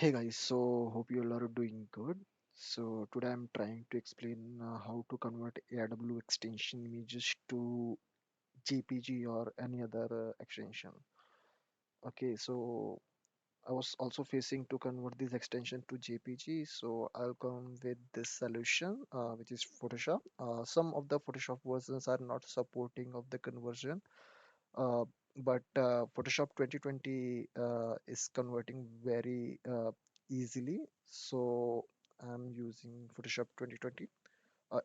Hey guys, so hope you all are doing good. So today I'm trying to explain how to convert ARW extension images to JPG or any other extension. Okay, so I was also facing to convert this extension to JPG, so I'll come with this solution, which is Photoshop. Some of the Photoshop versions are not supporting of the conversion, uh, but Photoshop 2020 is converting very easily. So I'm using Photoshop 2020.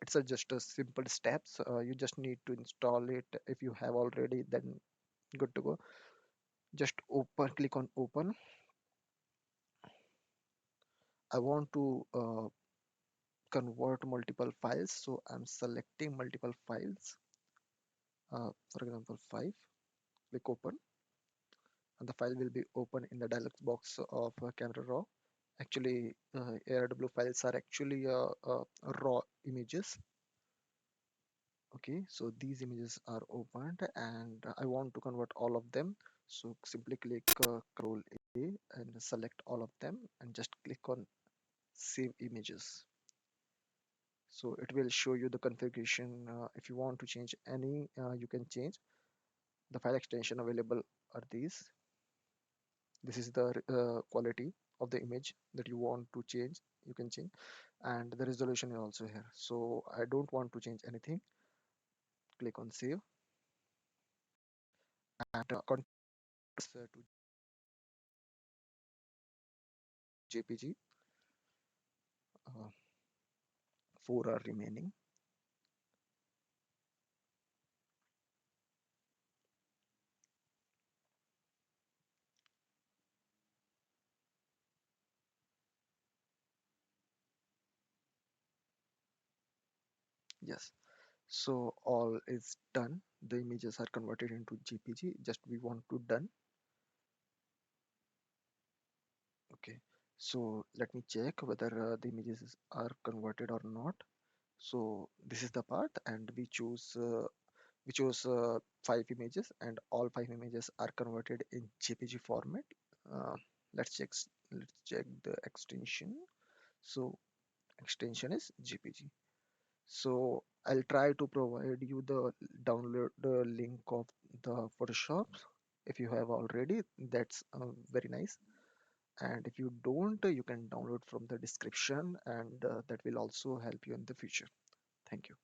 It's just a simple steps. You just need to install it. If you have already, then good to go. Just open, click on open. I want to convert multiple files, so I'm selecting multiple files. For example, 5. Click open, and the file will be open in the dialog box of Camera Raw. Actually, ARW files are actually raw images. Okay, so these images are opened, and I want to convert all of them. So simply click Ctrl A and select all of them, and just click on Save Images. So it will show you the configuration. If you want to change any, you can change. The file extension available are these. This is the quality of the image that you want to change. You can change, and the resolution is also here. So I don't want to change anything. Click on save, and convert to JPG. 4 are remaining. Yes, so all is done. The images are converted into JPG. Just we want to done. Okay, so let me check whether the images are converted or not. So this is the part, and we chose 5 images, and all 5 images are converted in JPG format. Uh, let's check the extension. So extension is JPG. So I'll try to provide you the download the link of the Photoshop. If you have already, that's very nice. And if you don't, you can download from the description, and that will also help you in the future. Thank you.